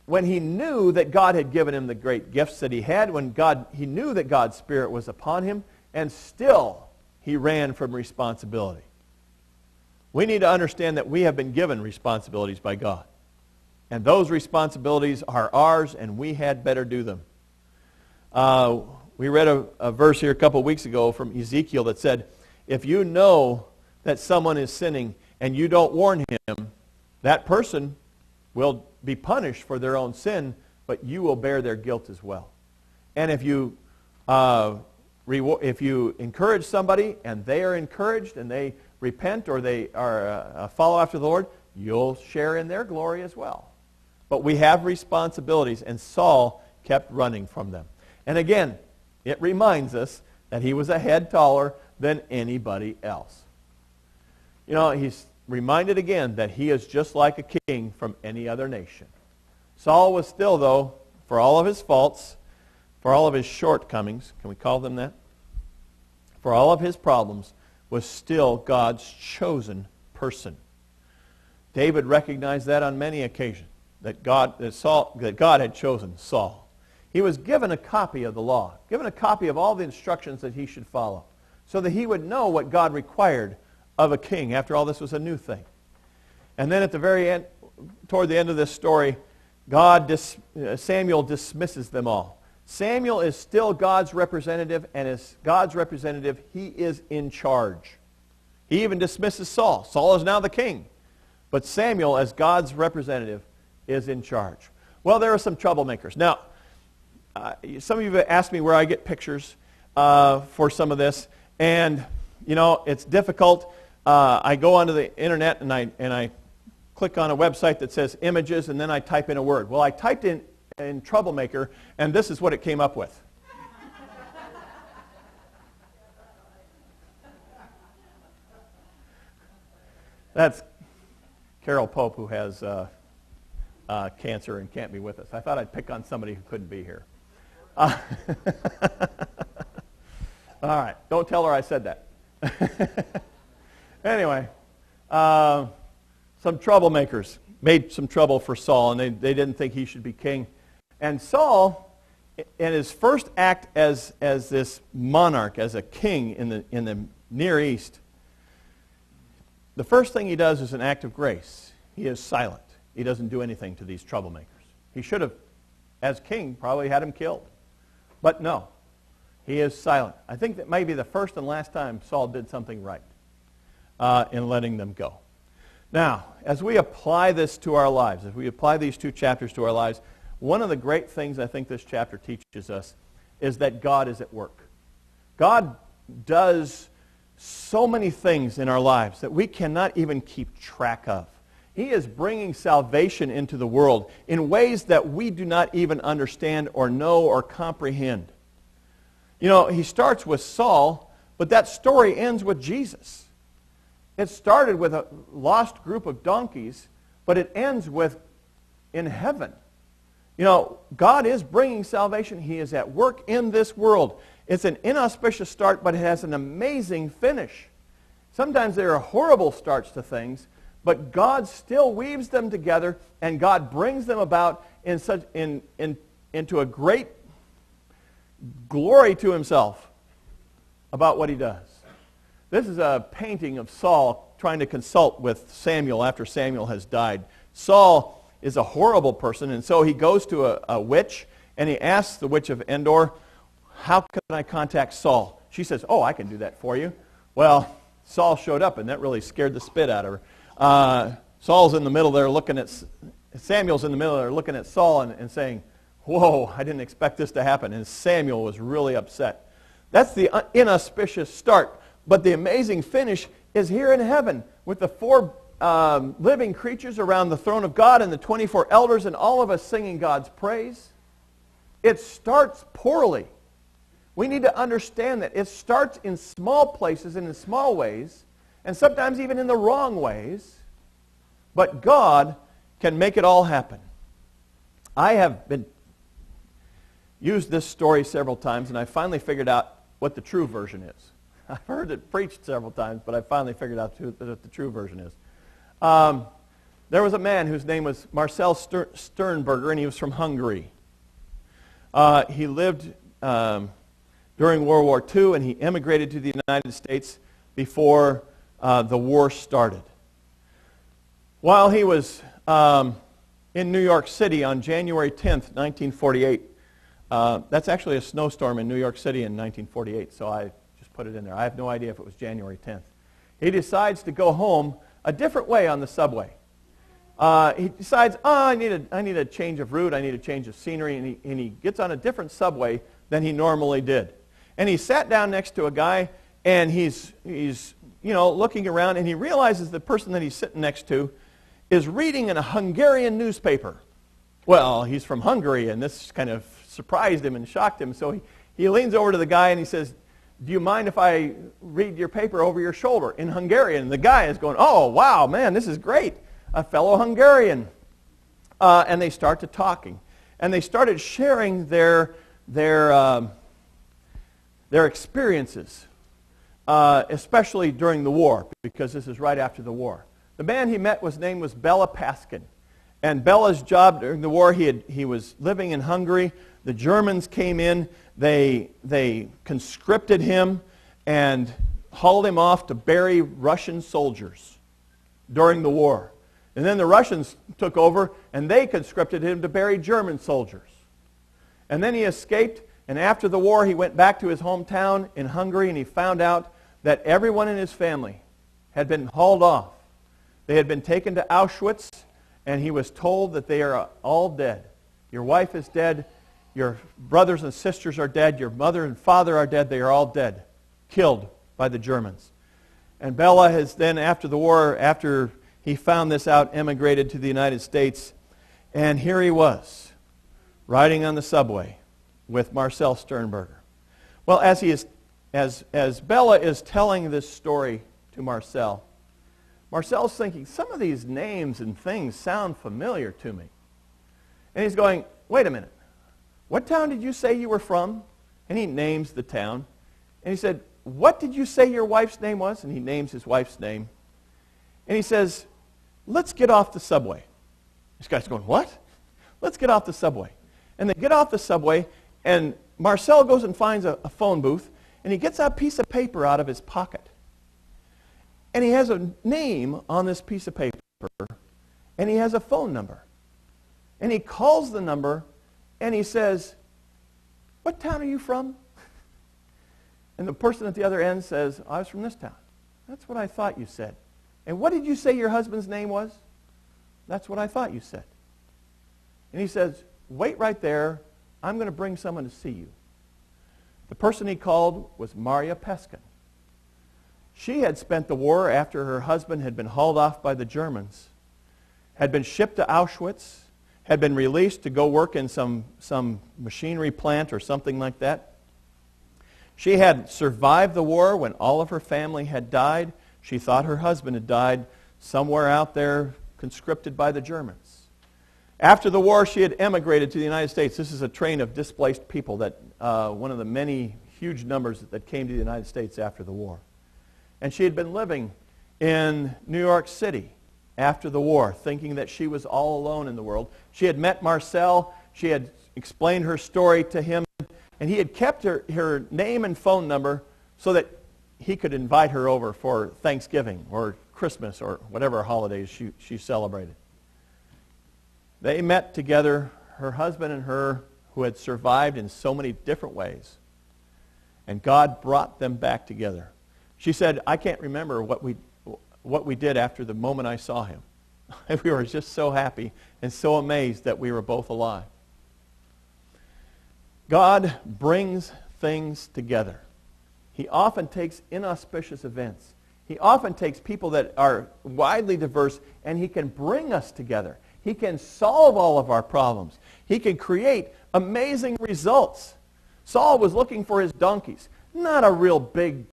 when he knew that God had given him the great gifts that he had, he knew that God's Spirit was upon him, and still he ran from responsibility. We need to understand that we have been given responsibilities by God. And those responsibilities are ours, and we had better do them. We read a verse here a couple of weeks ago from Ezekiel that said, if you know that someone is sinning and you don't warn him, that person will be punished for their own sin, but you will bear their guilt as well. And if you encourage somebody and they are encouraged and they repent or they are follow after the Lord, you'll share in their glory as well. But we have responsibilities, and Saul kept running from them. And again, it reminds us that he was a head taller than anybody else. You know, he's reminded again that he is just like a king from any other nation. Saul was still, though, for all of his faults, for all of his shortcomings, can we call them that? For all of his problems, was still God's chosen person. David recognized that on many occasions, that God had chosen Saul. He was given a copy of the law, given a copy of all the instructions that he should follow, so that he would know what God required of a king. After all, this was a new thing. And then at the very end, toward the end of this story, Samuel dismisses them all. Samuel is still God's representative, and as God's representative, he is in charge. He even dismisses Saul. Saul is now the king. But Samuel, as God's representative, is in charge. Well, there are some troublemakers. Now, some of you have asked me where I get pictures for some of this, and you know, it's difficult. I go onto the internet and I click on a website that says images, and then I type in a word. Well, I typed in troublemaker, and this is what it came up with. That's Carol Pope, who has cancer and can't be with us. I thought I'd pick on somebody who couldn't be here. All right, don't tell her I said that. Anyway, some troublemakers made some trouble for Saul, and they didn't think he should be king. And Saul, in his first act as this monarch, as a king in the Near East, the first thing he does is an act of grace. He is silent. He doesn't do anything to these troublemakers. He should have, as king, probably had him killed. But no, he is silent. I think that may be the first and last time Saul did something right in letting them go. Now, as we apply this to our lives, as we apply these two chapters to our lives, one of the great things I think this chapter teaches us is that God is at work. God does so many things in our lives that we cannot even keep track of. He is bringing salvation into the world in ways that we do not even understand or know or comprehend. You know, he starts with Saul, but that story ends with Jesus. It started with a lost group of donkeys, but it ends with in heaven. You know, God is bringing salvation. He is at work in this world. It's an inauspicious start, but it has an amazing finish. Sometimes there are horrible starts to things, but God still weaves them together, and God brings them about into a great glory to himself about what he does. This is a painting of Saul trying to consult with Samuel after Samuel has died. Saul is a horrible person, and so he goes to a witch, and he asks the witch of Endor, how can I contact Saul? She says, oh, I can do that for you. Well, Saul showed up, and that really scared the spit out of her. Saul's in the middle there looking at, Samuel's in the middle there looking at Saul and saying, whoa, I didn't expect this to happen. And Samuel was really upset. That's the inauspicious start. But the amazing finish is here in heaven with the four living creatures around the throne of God and the 24 elders and all of us singing God's praise. It starts poorly. We need to understand that it starts in small places and in small ways, and sometimes even in the wrong ways, but God can make it all happen. I have used this story several times, and I finally figured out what the true version is. I've heard it preached several times, but I finally figured out what the true version is. there was a man whose name was Marcel Sternberger, and he was from Hungary. He lived during World War II, and he immigrated to the United States before the war started. While he was in New York City on January 10th, 1948, that's actually a snowstorm in New York City in 1948, so I just put it in there. I have no idea if it was January 10th. He decides to go home a different way on the subway. He decides, I need a change of route, I need a change of scenery, and he gets on a different subway than he normally did. And he sat down next to a guy, and he's looking around, and he realizes the person that he's sitting next to is reading in a Hungarian newspaper. Well, he's from Hungary, and this kind of surprised him and shocked him. So he leans over to the guy and he says, do you mind if I read your paper over your shoulder in Hungarian? And the guy is going, oh, wow, man, this is great. A fellow Hungarian. And they started talking. And they started sharing their experiences, especially during the war, because this is right after the war. The man he met, his name was Bela Paskin. And Bela's job during the war, he was living in Hungary. The Germans came in, they conscripted him and hauled him off to bury Russian soldiers during the war. And then the Russians took over, and they conscripted him to bury German soldiers. And then he escaped, and after the war, he went back to his hometown in Hungary, and he found out that everyone in his family had been hauled off. They had been taken to Auschwitz, and he was told that they are all dead. Your wife is dead. Your brothers and sisters are dead. Your mother and father are dead. They are all dead, killed by the Germans. And Bela has then, after the war, after he found this out, emigrated to the United States. And here he was, riding on the subway with Marcel Sternberger. Well, as Bela is telling this story to Marcel, Marcel's thinking, some of these names and things sound familiar to me. And he's going, wait a minute. What town did you say you were from? And he names the town. And he said, what did you say your wife's name was? And he names his wife's name. And he says, let's get off the subway. This guy's going, what? Let's get off the subway. And they get off the subway, and Marcel goes and finds a phone booth, and he gets a piece of paper out of his pocket. And he has a name on this piece of paper, and he has a phone number. And he calls the number, and he says, what town are you from? And the person at the other end says, I was from this town. That's what I thought you said. And what did you say your husband's name was? That's what I thought you said. And he says, wait right there. I'm going to bring someone to see you. The person he called was Maria Peskin. She had spent the war after her husband had been hauled off by the Germans, had been shipped to Auschwitz, had been released to go work in some machinery plant or something like that. She had survived the war when all of her family had died. She thought her husband had died somewhere out there, conscripted by the Germans. After the war, she had emigrated to the United States. This is a train of displaced people, that one of the many huge numbers that came to the United States after the war. And she had been living in New York City after the war, thinking that she was all alone in the world. She had met Marcel. She had explained her story to him, and he had kept her name and phone number so that he could invite her over for Thanksgiving or Christmas or whatever holidays she celebrated. They met together, her husband and her, who had survived in so many different ways. And God brought them back together. She said, I can't remember what we did after the moment I saw him. We were just so happy and so amazed that we were both alive. God brings things together. He often takes inauspicious events. He often takes people that are widely diverse, and he can bring us together. He can solve all of our problems. He can create amazing results. Saul was looking for his donkeys. Not a real big